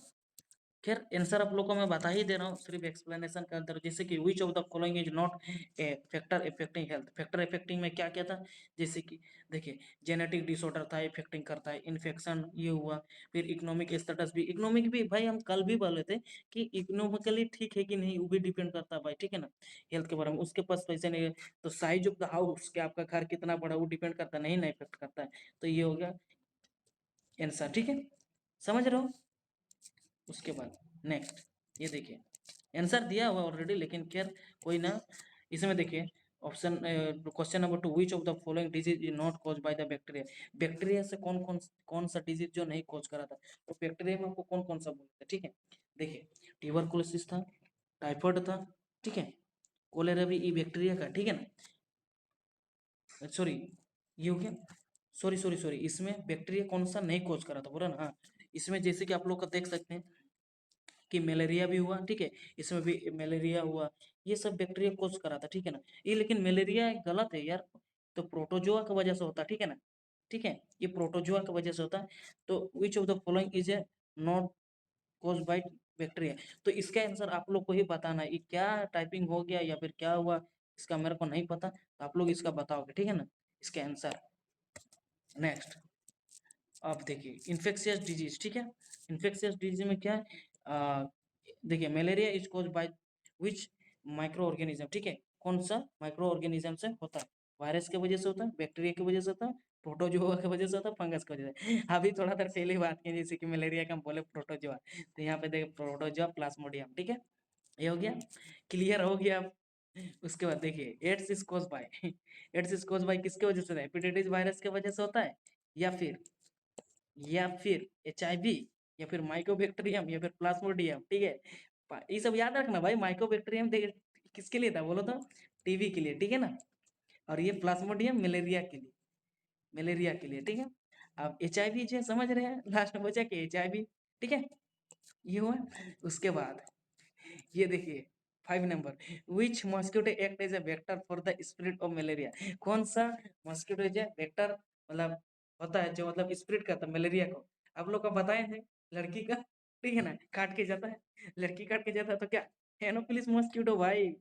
खैर आंसर आप लोग को मैं बता ही दे रहा हूँ, सिर्फ एक्सप्लेनेशन कर दे रहा हूँ। जैसे कि which of the following is not a factor affecting health. Factor affecting में क्या क्या था, जैसे कि देखिए जेनेटिक डिसऑर्डर था, इफेक्टिंग करता है, इन्फेक्शन ये हुआ। फिर इकोनॉमिक स्टेटस भी, इकोनॉमिक भी भाई हम कल भी बोले थे कि इकोनॉमिकली ठीक है कि नहीं वो भी डिपेंड करता है भाई, ठीक है ना। हेल्थ के बारे में, उसके पास पैसे नहीं है तो साइज ऑफ द हाउस के आपका घर कितना बड़ा वो डिपेंड करता है, नहीं ना इफेक्ट करता है। तो ये हो गया आंसर, ठीक है, समझ रहे हो। उसके बाद नेक्स्ट, ये देखिए आंसर दिया हुआ ऑलरेडी, लेकिन खैर कोई ना। इसमें देखिए option question number 2, which of the following disease is not cause by the bacteria. Bacteria से कौन सा डिजीज जो नहीं कॉज करा था, तो बैक्टीरिया में आपको कौन कौन सा बोलते हैं, ठीक है। देखिए ट्यूबरकुलोसिस था, टाइफाइड था, ठीक है, कोलेरा भी ई बैक्टीरिया का, ठीक है ना। सॉरी, ये हो गया, सॉरी इसमें बैक्टीरिया कौन सा नहीं कॉज करा था बोला ना, हाँ। इसमें जैसे कि आप लोग का देख सकते हैं कि मलेरिया भी हुआ, ठीक है, इसमें भी मलेरिया हुआ, ये सब बैक्टीरिया कोज करा था, ठीक है ना। ये लेकिन मलेरिया गलत है यार, तो प्रोटोजोआ की वजह से होता है, ठीक है ना, ठीक है, ये प्रोटोजोआ की वजह से होता है। तो which of the following is a not cause by bacteria. तो इसका आंसर आप लोग को ही बताना है, ये क्या टाइपिंग हो गया या फिर क्या हुआ, इसका मेरे को नहीं पता, तो आप लोग इसका बताओगे, ठीक है ना, इसका आंसर। नेक्स्ट, अब देखिए इन्फेक्शियस डिजीज, ठीक है। इन्फेक्शियस डिजीज में क्या है, देखिए malaria is cause by which micro organism, ठीक है, कौन सा माइक्रो ऑर्गेनिज्म से होता है, वायरस की वजह से होता है, बैक्टीरिया की वजह से होता है, प्रोटोजोआ की वजह से होता है, फंगस की वजह से। अभी थोड़ा देर पहले बात की जैसे कि मलेरिया का हम बोले प्रोटोजोआ, तो यहाँ पे देखिए प्रोटोजोआ प्लाज्मोडियम, ठीक है, ये हो गया, क्लियर हो गया। उसके बाद देखिए AIDS is cause by AIDS is cause by किसकी वजह से, हेपेटाइटिस वायरस की वजह से होता है, या फिर HIV, या फिर माइकोबैक्टीरियम, या फिर प्लाज्मोडियम, ठीक है। ये सब याद रखना भाई, माइकोबैक्टीरियम किसके लिए था बोलो तो, टीबी के लिए, ठीक है ना। और ये प्लाज्मोडियम मलेरिया के लिए, ठीक है। अब HIV जो समझ रहे हैं, लास्ट में बचा के HIV, ठीक है, ये हुआ। उसके बाद ये देखिए 5 नंबर, which mosquito act as a vector for the spread of malaria. कौन सा मॉस्किटो जो वेक्टर मतलब होता है, जो मतलब स्प्रेड करता है मलेरिया को, आप लोग को बताए थे, लड़की का, ठीक है ना, काट के जाता है, लड़की काट के जाता है तो क्या, एनोफिलिस मॉस्किटो भाई,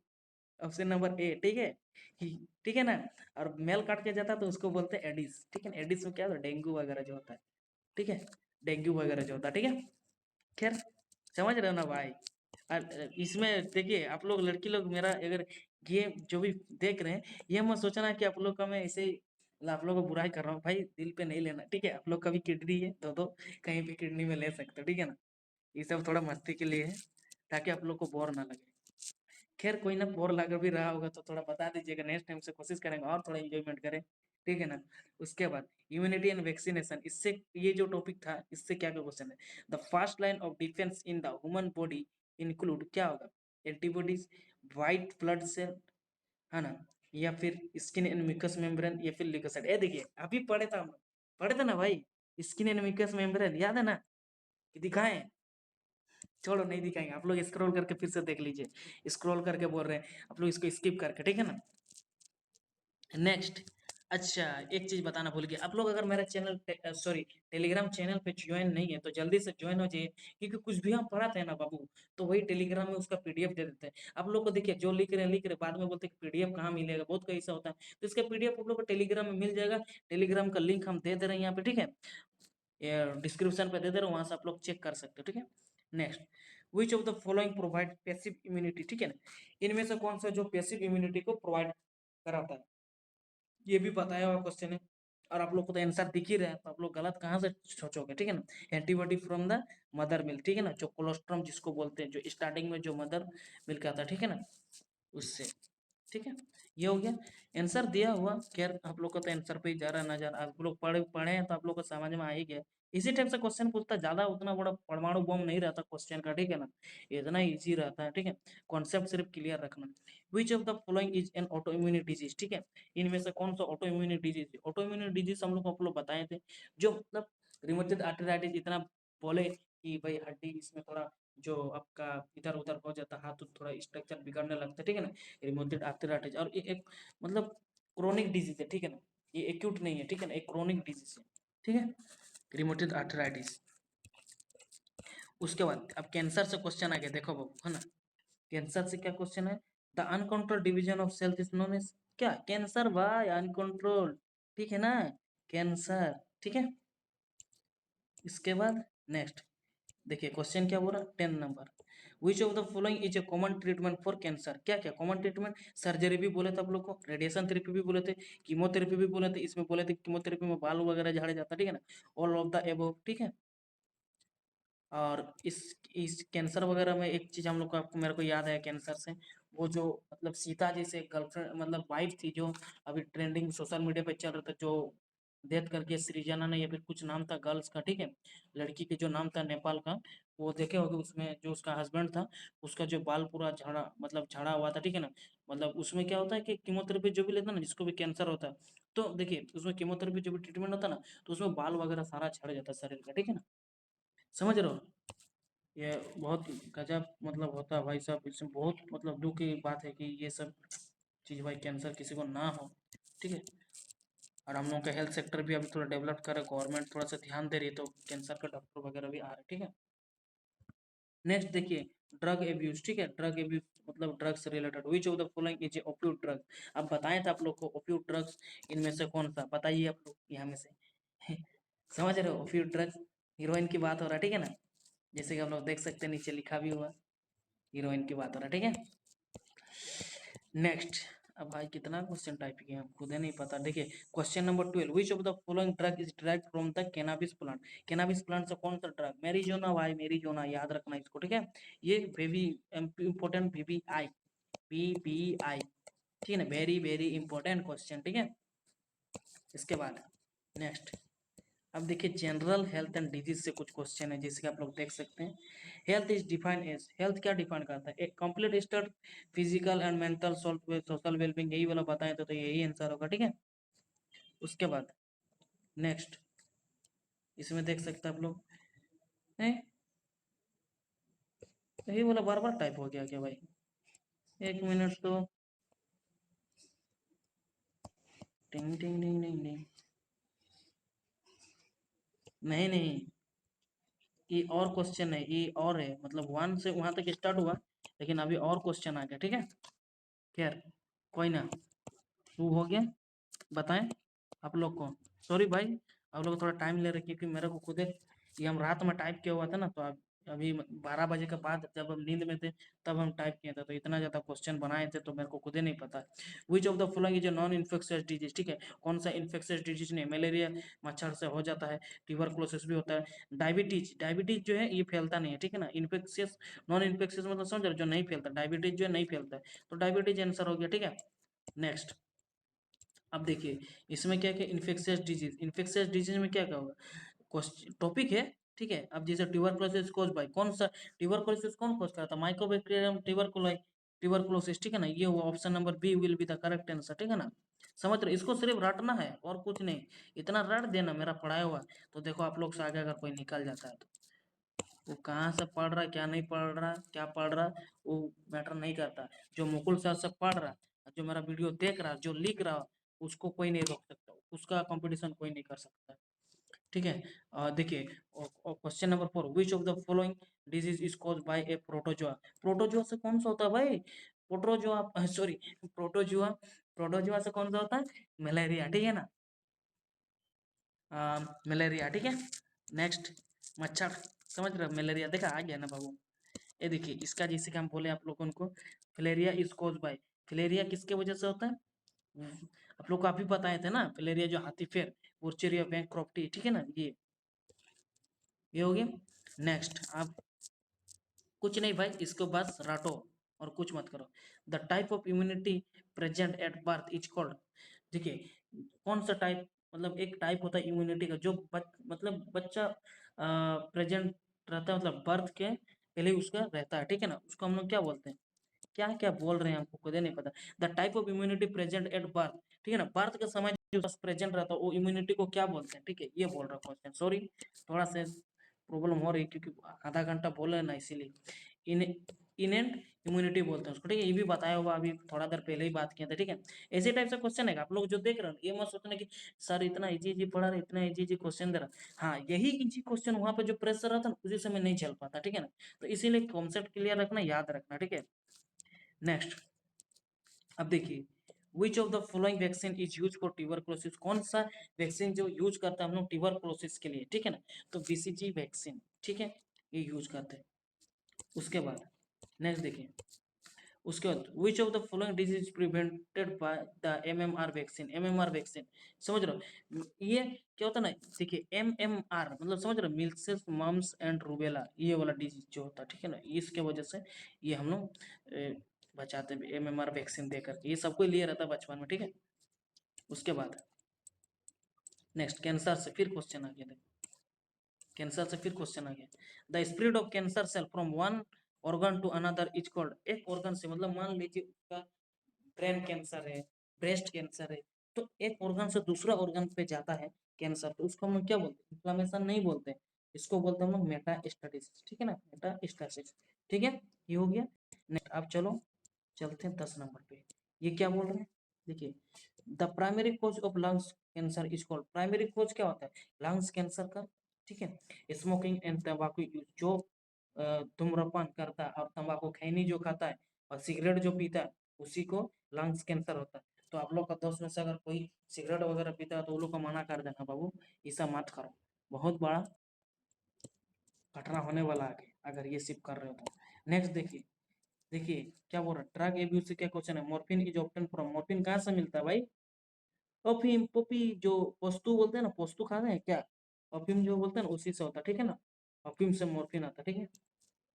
ऑप्शन नंबर ए, ठीक है, ठीक है ना। और मेल काट के जाता है तो उसको बोलते हैं एडिस, ठीक है, एडिस में क्या होता है, डेंगू वगैरह जो होता है, ठीक है, डेंगू वगैरह जो होता है, ठीक है। खैर समझ रहे हो ना भाई। इसमें देखिए आप लोग लड़की लोग मेरा अगर ये जो भी देख रहे हैं, ये मत सोचना कि आप लोग का मैं ऐसे मतलब आप लोग को बुराई कर रहा हूँ भाई, दिल पे नहीं लेना, ठीक है। आप लोग का भी किडनी है, दो कहीं भी किडनी में ले सकते हो, ठीक है ना। ये सब थोड़ा मस्ती के लिए है, ताकि आप लोग को बोर ना लगे। खैर कोई ना, बोर लग भी रहा होगा तो थोड़ा बता दीजिएगा, नेक्स्ट टाइम से कोशिश करेंगे और थोड़ा एंजॉयमेंट करें, ठीक है ना। उसके बाद इम्यूनिटी एंड वैक्सीनेशन, इससे ये जो टॉपिक था इससे क्या क्या क्वेश्चन है, the first line of defence in the human body include, क्या होगा, एंटीबॉडीज, व्हाइट ब्लड सेल, है ना, या फिर स्किन एंड म्यूकस मेम्ब्रेन, या फिर ल्यूकोसाइट। ये देखिए अभी पढ़े था हम, पढ़े थे ना भाई, स्किन एंड म्यूकस मेम्ब्रेन, याद है ना कि दिखाएं? छोड़ो नहीं दिखाएंगे, आप लोग स्क्रॉल करके फिर से देख लीजिए, स्क्रॉल करके बोल रहे हैं आप लोग, इसको स्किप करके, ठीक है ना। नेक्स्ट, अच्छा एक चीज बताना भूल गया, आप लोग अगर मेरा चैनल सॉरी टेलीग्राम चैनल पे ज्वाइन नहीं है तो जल्दी से ज्वाइन हो जाइए, क्योंकि कुछ भी हम पढ़ाते हैं ना बाबू, तो वही टेलीग्राम में उसका पीडीएफ दे देते हैं। आप लोग को देखिए, जो लिख रहे बाद में बोलते हैं पीडीएफ कहाँ मिलेगा, बहुत कहीं ऐसा होता है, तो इसका पीडीएफ आप लोग को टेलीग्राम में मिल जाएगा। टेलीग्राम का लिंक हम दे रहे हैं यहाँ पे, ठीक है, डिस्क्रिप्शन पे दे रहा हूँ, वहां से आप लोग चेक कर सकते हो, ठीक है। Next, which of the following provide passive immunity, ठीक है ना, इनमें से कौन सा जो पैसिव इम्यूनिटी को प्रोवाइड कराता है, ये भी बताया हुआ क्वेश्चन है, और आप लोग को तो आंसर दिख ही रहा है, तो आप लोग गलत कहाँ से सोचोगे, ठीक है ना। Antibody from the mother milk, ठीक है ना, जो कोलोस्ट्रम जिसको बोलते हैं, जो स्टार्टिंग में जो मदर मिल्क आता है, ठीक है ना, उससे, ठीक है। ये हो गया आंसर दिया हुआ, खैर आप लोग का तो आंसर पे ही जा रहा है नजर, आप लोग पढ़े पढ़े हैं तो आप लोग को समझ में आ ही गया। इसी टाइप से क्वेश्चन पूछता, ज्यादा उतना बड़ा परमाणु बम नहीं रहता क्वेश्चन का, ठीक है ना, इतना इजी रहता है, ठीक है। कॉन्सेप्ट सिर्फ क्लियर रखना। विच of the following is an auto immune disease, ठीक है, इनमें से कौन सा auto immune disease, auto immune disease हम लोग को आप लोग बताए थे, जो मतलब रिमोटेड आर्थराइटिस, इतना बोले कि भाई हड्डी इसमें थोड़ा जो आपका इधर उधर हो जाता है, हाथ थोड़ा स्ट्रक्चर बिगड़ने लगता है, ठीक है ना, रिमोटेड आर्थराइटिस, और ये एक मतलब क्रोनिक डिजीज है, ठीक है ना, ये एक्यूट नहीं है, ठीक है ना, एक क्रोनिक डिजीज है, ठीक है, रिमोटेड आर्थराइटिस। उसके बाद अब कैंसर से क्वेश्चन आ गया, देखो बाबू, है ना, कैंसर से क्या क्वेश्चन है, the uncontrolled division of cells is known as क्या, कैंसर भाई, अनकंट्रोल्ड, ठीक है ना, कैंसर, ठीक है। इसके बाद नेक्स्ट देखिए क्वेश्चन क्या बोला, 10 number, which of the following is A common treatment for cancer, क्या क्या कॉमन ट्रीटमेंट, सर्जरी भी बोले थे आप लोग को, रेडिएशन थेरेपी भी बोले थे, कीमोथेरेपी भी बोले थे, इसमें बोले थे कीमोथेरेपी में बाल वगैरह झाड़े जाता, ठीक है ना, ऑल ऑफ द एबव, ठीक है। और इस कैंसर वगैरह में एक चीज हम लोग को, आपको मेरे को याद है कैंसर से, वो जो मतलब सीता जी से गर्लफ्रेंड मतलब वाइफ थी, जो अभी ट्रेंडिंग सोशल मीडिया पे चल रहा था, जो डेथ करके सृजना ने, या फिर कुछ नाम था गर्ल्स का, ठीक है, लड़की के जो नाम था नेपाल का, वो देखे होगे, उसमें जो उसका हस्बैंड था, उसका जो बाल पूरा झड़ा मतलब झड़ा हुआ था, ठीक है ना, मतलब उसमें क्या होता है कि कीमोथेरेपी जो भी लेता है ना, जिसको भी कैंसर होता है, तो देखिए उसमें कीमोथेरेपी जो भी ट्रीटमेंट होता है ना, तो उसमें बाल वगैरह सारा झड़ जाता है शरीर का, ठीक है ना, समझ रहे हो। ये बहुत गजब मतलब होता है भाई साहब, इसमें बहुत मतलब दुख की बात है कि ये सब चीज़ भाई कैंसर किसी को ना हो, ठीक है। और हम लोगों का हेल्थ सेक्टर भी अभी थोड़ा डेवलप करे, गवर्नमेंट थोड़ा सा ध्यान दे रही है, तो कैंसर का डॉक्टर वगैरह भी आ रहे हैं, ठीक है। नेक्स्ट देखिए, ड्रग एब्यूज, ठीक है, ड्रग एब्यूज मतलब ड्रग से related, which of the following is opioid drug, अब बताए थे आप लोग को ओपियोइड ड्रग्स, इनमें से कौन सा, बताइए आप लोग यहाँ में से समझ रहे हो, ओपियोइड ड्रग्स, हीरोइन की बात हो रहा है, ठीक है ना, जैसे कि हम लोग देख सकते हैं नीचे लिखा भी हुआ, हीरोइन की बात हो रहा है, ठीक है। नेक्स्ट, अब भाई कितना क्वेश्चन टाइप किए हैं खुद ही नहीं पता, देखिए question number 12, which of the following drug is derived from the cannabis plant, cannabis plant से कौन सा ड्रग, मैरिजुना भाई, मैरिजुना याद रखना इसको, ठीक है, ये वेरी इंपॉर्टेंट, वीवीआई, वीवीआई, ठीक है ना, वेरी वेरी इंपॉर्टेंट क्वेश्चन, ठीक है। इसके बाद नेक्स्ट, अब देखिए जनरल हेल्थ एंड डिजीज से कुछ क्वेश्चन है, जैसे कि आप लोग देख सकते हैं, health is defined as, health क्या डिफाइन करता है, एक complete state physical and mental social wellbeing, यही वाला बताएं तो यही आंसर होगा, ठीक है। उसके बाद नेक्स्ट, इसमें देख सकते हैं आप लोग, हैं यही वाला बार बार टाइप हो गया क्या भाई, एक मिनट तो, टिंग टिंग टिंग टिंग टिंग, नहीं नहीं, ये और क्वेश्चन है, ये और है, मतलब 1 से वहां तक स्टार्ट हुआ, लेकिन अभी और क्वेश्चन आ गया, ठीक है। खैर कोई ना, शुरू हो गया, बताएं आप लोग को, सॉरी भाई आप लोग थोड़ा टाइम ले रहे, क्योंकि मेरे को खुद ये हम रात में टाइप किया हुआ था ना, तो अब अभी 12 बजे के बाद जब हम नींद में थे, तब हम टाइप किए थे, तो इतना ज़्यादा क्वेश्चन बनाए थे, तो मेरे को खुद ही नहीं पता। विच of the following is a non infectious disease, ठीक है, कौन सा इन्फेक्शियस डिजीज नहीं, मलेरिया मच्छर से हो जाता है, ट्यूबरकुलोसिस भी होता है, डायबिटीज, डायबिटीज जो है ये फैलता नहीं है, ठीक है ना, इन्फेक्शियस नॉन इन्फेक्शियस मतलब समझ रहे हो? जो नहीं फैलता, डायबिटीज जो है नहीं फैलता है, तो डायबिटीज आंसर हो गया, ठीक है। नेक्स्ट, अब देखिए इसमें क्या क्या, इन्फेक्शियस डिजीज, इन्फेक्शियस डिजीज में क्या क्या होगा, क्वेश्चन टॉपिक है, ठीक है। अब जैसे ट्यूबरकुलोसिस कोज बाय, कौन सा ट्यूबरकुलोसिस कौन कोज करता है, माइकोबैक्टीरियम ट्यूबरकुलोसिस, ट्यूबरकुलोसिस, ठीक है ना, ये हुआ option number B will be the correct answer, ठीक है ना। समझ रहे, इसको सिर्फ रटना है और कुछ नहीं, इतना रट देना मेरा पढ़ाया हुआ, तो देखो आप लोग से आगे अगर कोई निकल जाता है तो वो कहाँ से पढ़ रहा है, क्या नहीं पढ़ रहा, क्या पढ़ रहा, वो मैटर नहीं करता। जो मुकुल सर से पढ़ रहा, जो मेरा वीडियो देख रहा, जो लिख रहा, उसको कोई नहीं रोक सकता, उसका कंपटीशन कोई नहीं कर सकता, ठीक है। देखिए question number 4, which of the following disease is caused by A protozoa. Protozoa से कौन सा होता है भाई, प्रोटोजोआ, सॉरी, प्रोटोजोआ, प्रोटोजोआ से कौन सा होता है, मलेरिया, ठीक है ना, मलेरिया, ठीक है। नेक्स्ट, मच्छर, समझ रहे हो, मलेरिया देखा आ गया ना बाबू। ये देखिए इसका जैसे कि हम बोले आप लोगों को, filaria is cause bye, filaria किसके वजह से होता है, आप लोग काफी बताए थे ना, फिलेरिया जो हाथी फेर, वुर्चेरिया बैंकक्रॉफ्टी, ठीक है ना, ये हो गया। नेक्स्ट, आप कुछ नहीं भाई, इसको बस रटो और कुछ मत करो। The type of immunity present at birth is called, देखिए कौन सा टाइप, मतलब एक टाइप होता है इम्यूनिटी का जो मतलब बच्चा प्रेजेंट रहता है, मतलब बर्थ के पहले ही उसका रहता है, ठीक है ना, उसको हम लोग क्या बोलते हैं, क्या क्या बोल रहे हैं हमको खुद ही नहीं पता। The type of immunity present at birth, ठीक है ना, बर्थ के समय जो प्रेजेंट रहता है वो इम्यूनिटी को क्या बोलते हैं, ठीक है, ये बोल रहा क्वेश्चन, सॉरी थोड़ा सा प्रॉब्लम हो रही क्योंकि आधा घंटा बोले ना, इसीलिए इन इनेंट इम्यूनिटी बोलते हैं उसको, ठीक है, ये भी बताया हुआ अभी थोड़ा देर पहले ही बात किया था, ठीक है। ऐसे टाइप से क्वेश्चन है, आप लोग जो देख रहे हो ये मत सोचना कि सर इतना इजी इजी पढ़ा रहे, इतना इजी इजी क्वेश्चन दे रहा, हाँ यही इजी क्वेश्चन वहां पे जो प्रेशर रहता है उसी समय नहीं चल पाता, ठीक है ना, तो इसीलिए कॉन्सेप्ट क्लियर रखना, याद रखना, ठीक है। नेक्स्ट, अब देखिए विच of the following vaccine is use for tuberculosis, कौन सा वैक्सीन जो यूज करता है हम लोग ट्यूबरकुलोसिस के लिए, ठीक है ना, तो बीसीजी वैक्सीन, ठीक है, ये यूज करते हैं। उसके बाद नेक्स्ट देखिए, उसके बाद विच of the following disease prevented by the MMR vaccine, MMR vaccine, समझ रहे हो ये क्या होता है ना, देखिए एमएमआर मतलब समझ रहे हो, मिल्सेस मम्स एंड रूबेला, ये वाला डिजीज जो होता है, ठीक है ना, इसके वजह से ये हम लोग बचाते हैं एमएमआर वैक्सीन देकर, ये सबको लिए रहता है बचपन में, ठीक है। उसके बाद नेक्स्ट, कैंसर से फिर क्वेश्चन आ गया, देखो कैंसर से फिर क्वेश्चन आ गया, the spread of cancer cell from one organ to another is called, एक ऑर्गन से मतलब मान लीजिए उसका ब्रेन कैंसर है, ब्रेस्ट कैंसर है, तो एक ऑर्गन से दूसरा ऑर्गन पे जाता है कैंसर, तो उसको हम लोग क्या बोलते हैं, इन्फ्लामेशन नहीं बोलते, इसको बोलते हैं हम लोग मेटास्टेसिस, ठीक है ना, मेटास्टेसिस, ठीक है, ये हो गया। नेक्स्ट आप चलो चलते हैं 10 नंबर पे, ये क्या बोल रहे हैं, देखिए the primary cause of lungs cancer is called, primary cause क्या होता है लंग्स कैंसर का, ठीक है, स्मोकिंग एंड तंबाकू यूज, जो धूम्रपान करता है और तंबाकू खैनी जो खाता है और सिगरेट जो पीता है उसी को लंग्स कैंसर होता है। तो आप लोग का दोस्त में से अगर कोई सिगरेट वगैरह पीता है तो वो लोग को मना कर देना बाबू, ऐसा मत करो, बहुत बड़ा घटना होने वाला है अगर ये सिप कर रहे हो तो। नेक्स्ट देखिए, देखिए क्या बोल रहा है, ड्रग एब्यूज से क्या क्वेश्चन है, morphine is obtain from, morphine कहाँ से मिलता है भाई, अफीम पपी जो पोस्तु बोलते हैं ना, पोस्तु खाते हैं क्या, अफीम जो बोलते हैं ना उसी से होता है, ठीक है ना, अफीम से मोर्फिन आता है, ठीक है।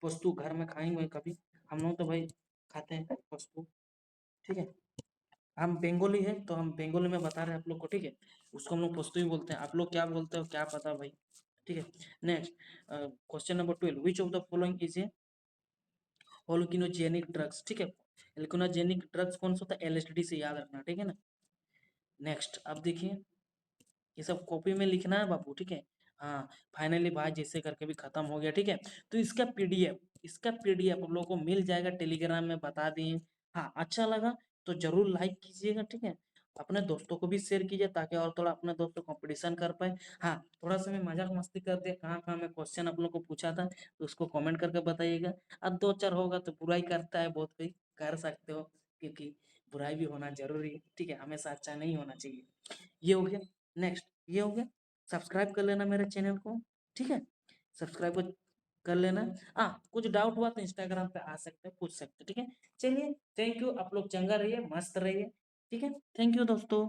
पोस्तु घर में खाएंगे कभी, हम लोग तो भाई खाते हैं पोस्तु, ठीक है, हम बंगाली है तो हम बंगाली में बता रहे हैं आप लोग को, ठीक है, उसको हम लोग पोस्तु ही बोलते हैं, आप लोग क्या बोलते हो क्या पता भाई, ठीक है। Next question number 12, which of the following is a hallucinogenic drugs, ठीक है, होल्यूकिनोजेनिक ड्रग्स कौन सा होता है, एलएसडी से याद रखना, ठीक है ना। नेक्स्ट अब देखिए, ये सब कॉपी में लिखना है बाबू, ठीक है, हाँ फाइनली भाई जैसे करके भी खत्म हो गया, ठीक है। तो इसका पीडीएफ आप लोगों को मिल जाएगा टेलीग्राम में, बता दिए। हाँ अच्छा लगा तो जरूर लाइक कीजिएगा, ठीक है, अपने दोस्तों को भी शेयर कीजिए ताकि और थोड़ा अपने दोस्तों कंपटीशन कर पाए। हाँ थोड़ा सा मैं मजाक मस्ती कर दिया, कहाँ कहाँ मैं क्वेश्चन आप लोग को पूछा था तो उसको कमेंट करके बताइएगा। अब दो चार होगा तो बुराई करता है बहुत कोई, कर सकते हो, क्योंकि बुराई भी होना जरूरी है, ठीक है, हमेशा अच्छा नहीं होना चाहिए। ये हो गया। नेक्स्ट ये हो गया, सब्सक्राइब कर लेना मेरे चैनल को, ठीक है, सब्सक्राइब कर लेना। हाँ कुछ डाउट हुआ तो इंस्टाग्राम पे आ सकते हैं, पूछ सकते हैं, ठीक है। चलिए थैंक यू, आप लोग चंगा रहिए, मस्त रहिए, ठीक है, थैंक यू दोस्तों।